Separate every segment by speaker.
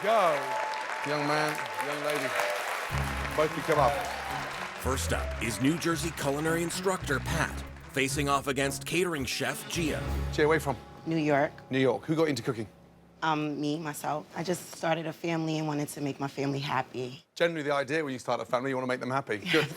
Speaker 1: go. Young man, young lady, both you come up.
Speaker 2: First up is New Jersey culinary instructor Pat, facing off against catering chef Gia.
Speaker 1: Gia, where you from?
Speaker 3: New York.
Speaker 1: New York. Who got into cooking?
Speaker 3: Myself. I just started a family and wanted to make my family happy.
Speaker 1: Generally, the idea when you start a family, you want to make them happy. Good.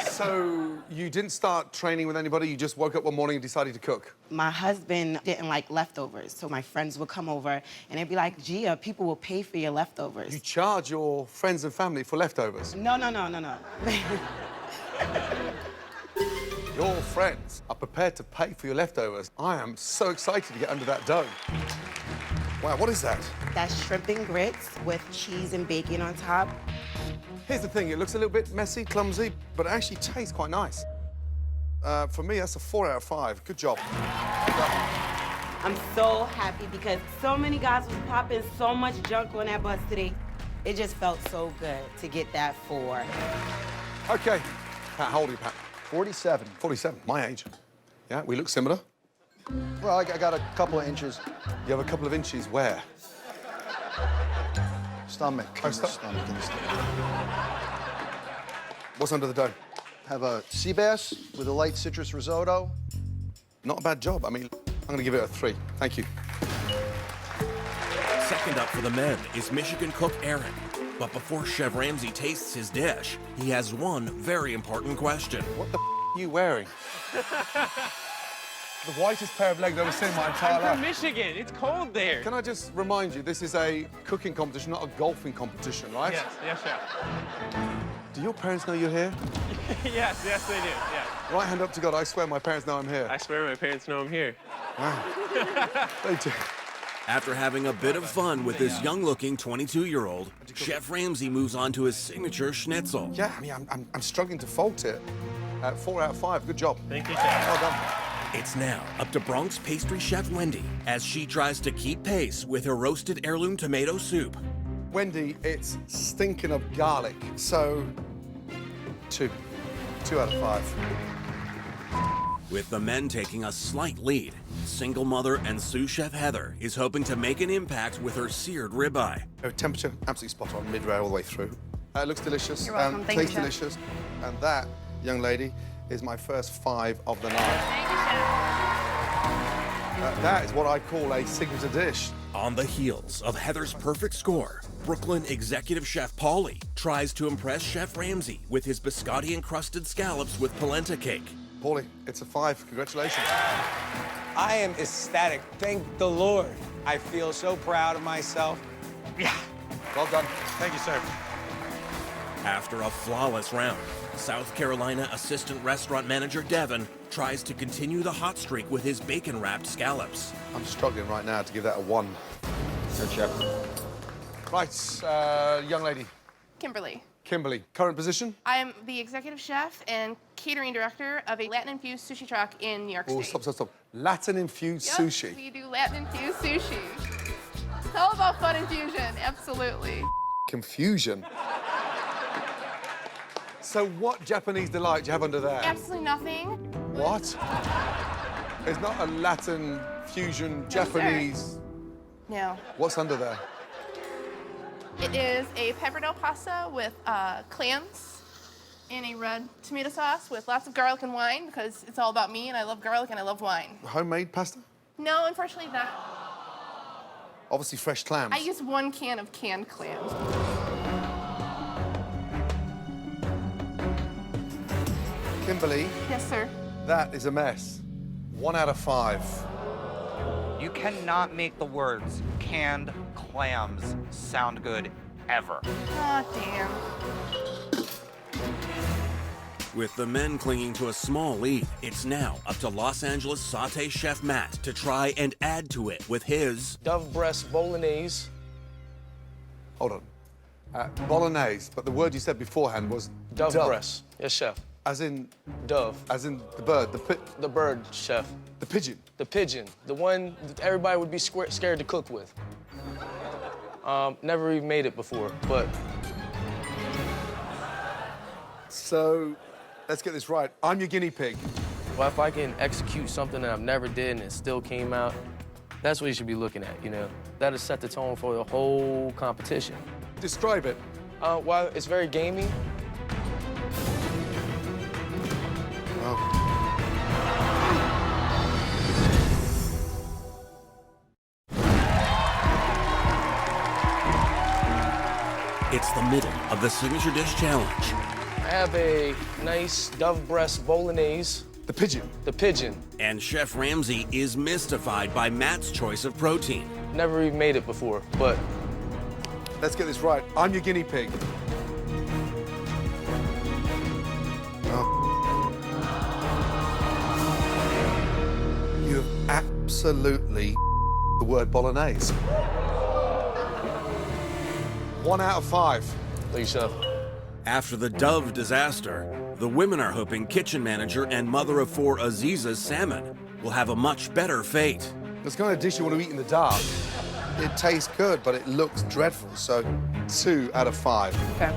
Speaker 1: So you didn't start training with anybody? You just woke up one morning and decided to cook?
Speaker 3: My husband didn't like leftovers, so my friends would come over and they'd be like, Gia, people will pay for your leftovers.
Speaker 1: You charge your friends and family for leftovers?
Speaker 3: No.
Speaker 1: Your friends are prepared to pay for your leftovers. I am so excited to get under that dough. Wow, what is that?
Speaker 3: That's shrimp and grits with cheese and bacon on top.
Speaker 1: Here's the thing, it looks a little bit messy, clumsy, but it actually tastes quite nice. For me, that's a 4 out of 5. Good job.
Speaker 3: I'm so happy because so many guys was popping so much junk on that bus today. It just felt so good to get that 4.
Speaker 1: Okay. Pat, how old are you, Pat?
Speaker 4: 47.
Speaker 1: 47, my age. Yeah, we look similar.
Speaker 4: Well, I got a couple of inches.
Speaker 1: You have a couple of inches where?
Speaker 4: Stomach.
Speaker 1: Oh,
Speaker 4: in the stomach, in the stomach.
Speaker 1: What's under the dough?
Speaker 4: Have a sea bass with a light citrus risotto.
Speaker 1: Not a bad job. I mean, I'm going to give it a 3. Thank you.
Speaker 2: Second up for the men is Michigan cook Aaron. But before Chef Ramsay tastes his dish, he has one very important question.
Speaker 1: What the are you wearing? The whitest pair of legs I've ever seen in my entire life.
Speaker 5: I'm from Michigan. It's cold there.
Speaker 1: Can I just remind you, this is a cooking competition, not a golfing competition, right?
Speaker 5: Yes, chef.
Speaker 1: Do your parents know you're here?
Speaker 5: yes, they do, yeah.
Speaker 1: Right hand up to God, I swear my parents know I'm here.
Speaker 5: I swear my parents know I'm here.
Speaker 1: Wow. They do.
Speaker 2: After having a bit of fun with this young-looking 22-year-old, Chef Ramsay moves on to his signature schnitzel.
Speaker 1: Yeah, I mean, I'm struggling to fault it. 4 out of 5, good job.
Speaker 5: Thank you, chef.
Speaker 1: Well done.
Speaker 2: It's now up to Bronx pastry chef Wendy as she tries to keep pace with her roasted heirloom tomato soup.
Speaker 1: Wendy, it's stinking of garlic, so 2 out of 5.
Speaker 2: With the men taking a slight lead, single mother and sous chef Heather is hoping to make an impact with her seared ribeye.
Speaker 1: Temperature, absolutely spot on, mid-rare all the way through. It looks delicious.
Speaker 6: You're welcome. Thank you,
Speaker 1: tastes
Speaker 6: Chef.
Speaker 1: delicious. And that, young lady, is my first 5 of the night.
Speaker 6: Thank you, Chef.
Speaker 1: That is what I call a signature dish.
Speaker 2: On the heels of Heather's perfect score, Brooklyn executive chef Paulie tries to impress Chef Ramsay with his biscotti-encrusted scallops with polenta cake.
Speaker 1: Paulie, it's a 5. Congratulations.
Speaker 7: I am ecstatic. Thank the Lord. I feel so proud of myself. Yeah.
Speaker 1: Well done.
Speaker 7: Thank you, sir.
Speaker 2: After a flawless round, South Carolina assistant restaurant manager Devin tries to continue the hot streak with his bacon-wrapped scallops.
Speaker 1: I'm struggling right now to give that a 1.
Speaker 7: Sir, chef.
Speaker 1: Right, young lady.
Speaker 6: Kimberly.
Speaker 1: Kimberly, current position?
Speaker 6: I am the executive chef and catering director of a Latin-infused sushi truck in New York
Speaker 1: Oh,
Speaker 6: State.
Speaker 1: stop. Latin-infused
Speaker 6: Yep,
Speaker 1: sushi.
Speaker 6: we do Latin-infused sushi. It's all about fun and fusion, absolutely.
Speaker 1: Confusion. So what Japanese delight do you have under there?
Speaker 6: Absolutely nothing.
Speaker 1: What? It's not a Latin fusion Japanese.
Speaker 6: No.
Speaker 1: What's under there?
Speaker 6: It is a pepperdelle pasta with clams in a red tomato sauce with lots of garlic and wine because it's all about me and I love garlic and I love wine.
Speaker 1: Homemade pasta?
Speaker 6: No, unfortunately not.
Speaker 1: Obviously fresh clams.
Speaker 6: I use 1 can of canned clams.
Speaker 1: Kimberly,
Speaker 6: Yes, sir.
Speaker 1: that is a mess. 1 out of 5.
Speaker 8: You cannot make the words canned clams sound good ever.
Speaker 6: Aw, damn.
Speaker 2: With the men clinging to a small lead, it's now up to Los Angeles sauté chef Matt to try and add to it with his
Speaker 5: Dove breast bolognese.
Speaker 1: Hold on. Bolognese, but the word you said beforehand was
Speaker 5: Dove breast. Yes, chef.
Speaker 1: As in
Speaker 5: Dove.
Speaker 1: the bird,
Speaker 5: The bird, chef.
Speaker 1: the pigeon.
Speaker 5: The pigeon. The one that everybody would be scared to cook with. Never even made it before, but...
Speaker 1: So, let's get this right. I'm your guinea pig.
Speaker 5: Well, if I can execute something that I've never did and it still came out, that's what you should be looking at, you know? That'll set the tone for the whole competition.
Speaker 1: Describe it.
Speaker 5: Well, it's very gamey.
Speaker 2: It's the middle of the signature dish challenge.
Speaker 5: I have a nice dove breast bolognese.
Speaker 1: The pigeon.
Speaker 5: The pigeon.
Speaker 2: And Chef Ramsay is mystified by Matt's choice of protein.
Speaker 5: Never even made it before, but
Speaker 1: Let's get this right. I'm your guinea pig. You have absolutely the word bolognese. 1 out of 5.
Speaker 5: thank you, Chef.
Speaker 2: After the dove disaster, the women are hoping kitchen manager and mother of 4 Aziza's salmon will have a much better fate.
Speaker 1: It's the kind of dish you want to eat in the dark. It tastes good, but it looks dreadful, so 2 out of 5.
Speaker 3: Okay.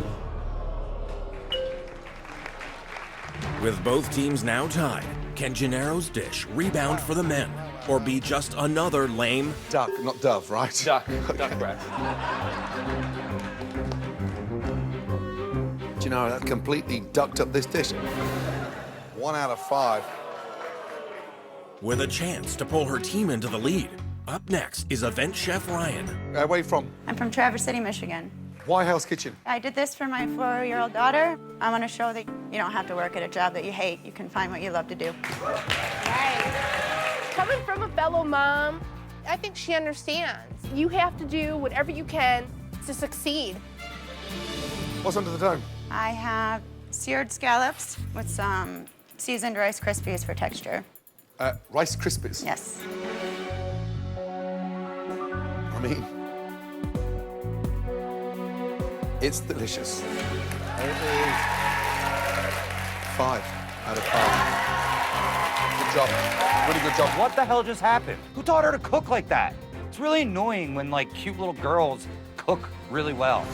Speaker 2: With both teams now tied, can Gennaro's dish rebound for the men or be just another lame?
Speaker 1: Duck, not dove, right?
Speaker 5: Duck breast.
Speaker 1: Gennaro, that completely ducked up this dish. 1 out of 5.
Speaker 2: With a chance to pull her team into the lead, up next is event chef Ryan.
Speaker 1: Where are you from?
Speaker 9: I'm from Traverse City, Michigan.
Speaker 1: Why Hell's Kitchen?
Speaker 9: I did this for my 4-year-old daughter. I want to show that you don't have to work at a job that you hate. You can find what you love to do.
Speaker 6: Coming from a fellow mom, I think she understands. You have to do whatever you can to succeed.
Speaker 1: What's under the dome?
Speaker 9: I have seared scallops with some seasoned Rice Krispies for texture.
Speaker 1: Rice Krispies.
Speaker 9: Yes.
Speaker 1: I mean, it's delicious. It is 5 out of 5. Good job. Really good job.
Speaker 8: What the hell just happened? Who taught her to cook like that? It's really annoying when, like, cute little girls cook really well.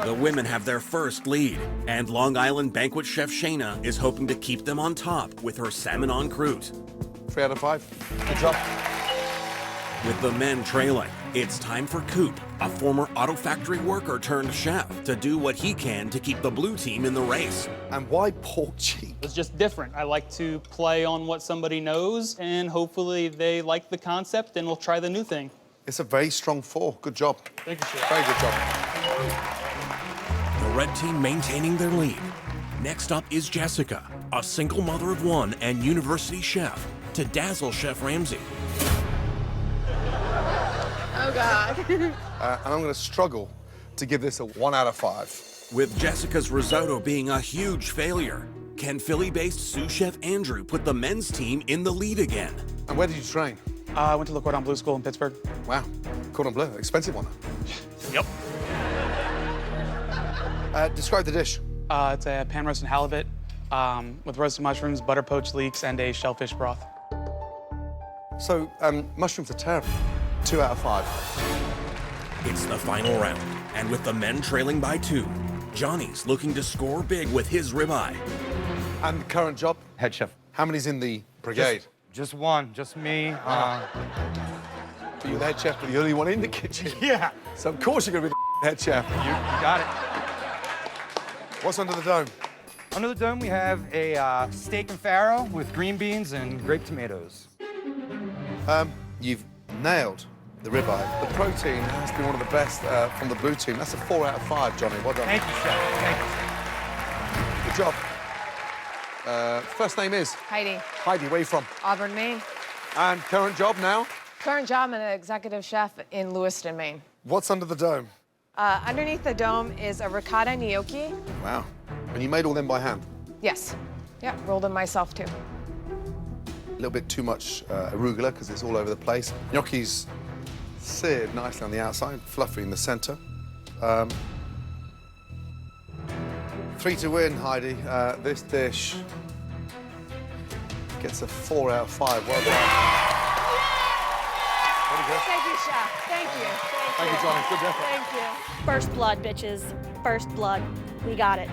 Speaker 2: The women have their first lead, and Long Island banquet chef Shayna is hoping to keep them on top with her salmon en croûte.
Speaker 1: 3 out of 5. Good job.
Speaker 2: With the men trailing, it's time for Coop, a former auto factory worker turned chef, to do what he can to keep the blue team in the race.
Speaker 1: And why pork cheek?
Speaker 10: It's just different. I like to play on what somebody knows, and hopefully they like the concept and will try the new thing.
Speaker 1: It's a very strong 4. Good job.
Speaker 10: Thank you, Chef.
Speaker 1: Very good job.
Speaker 2: The red team maintaining their lead. Next up is Jessica, a single mother of 1 and university chef, to dazzle Chef Ramsay.
Speaker 6: Oh, God.
Speaker 1: And I'm going to struggle to give this a 1 out of 5.
Speaker 2: With Jessica's risotto being a huge failure, can Philly-based sous chef Andrew put the men's team in the lead again?
Speaker 1: And where did you train?
Speaker 10: I went to Le Cordon Bleu School in Pittsburgh.
Speaker 1: Wow. Cordon Bleu, expensive one.
Speaker 10: Yep.
Speaker 1: Describe the dish.
Speaker 10: It's a pan roasted halibut with roasted mushrooms, butter poached leeks, and a shellfish broth.
Speaker 1: So, mushrooms are terrible. 2 out of 5.
Speaker 2: It's the final round, and with the men trailing by 2, Johnny's looking to score big with his ribeye.
Speaker 1: And the current job?
Speaker 8: Head chef.
Speaker 1: How many's in the brigade?
Speaker 8: Just one, just me.
Speaker 1: But you're the head chef, but you're the only one in the kitchen.
Speaker 8: Yeah.
Speaker 1: So of course you're going to be the head chef.
Speaker 8: You got it.
Speaker 1: What's under the dome?
Speaker 8: Under the dome, we have a steak and farro with green beans and grape tomatoes.
Speaker 1: You've nailed the ribeye. The protein has been one of the best from the blue team. That's a 4 out of 5, Johnny. Well done.
Speaker 8: Thank you, chef. Thank you.
Speaker 1: Good job. First name is?
Speaker 11: Heidi.
Speaker 1: Heidi, where are you from?
Speaker 11: Auburn, Maine.
Speaker 1: And current job now?
Speaker 11: Current job, I'm an executive chef in Lewiston, Maine.
Speaker 1: What's under the dome?
Speaker 11: Underneath the dome is a ricotta gnocchi.
Speaker 1: Wow. And you made all them by hand?
Speaker 11: Yes. Yeah, rolled them myself, too.
Speaker 1: A little bit too much arugula because it's all over the place. Gnocchi's seared nicely on the outside, fluffy in the center. 3 to win, Heidi. This dish gets a 4 out of 5. Well done. Very good.
Speaker 11: Thank you, Chef. Thank you.
Speaker 1: Thank you, Johnny. Good effort.
Speaker 11: Thank you.
Speaker 12: First blood, bitches. First blood. We got it.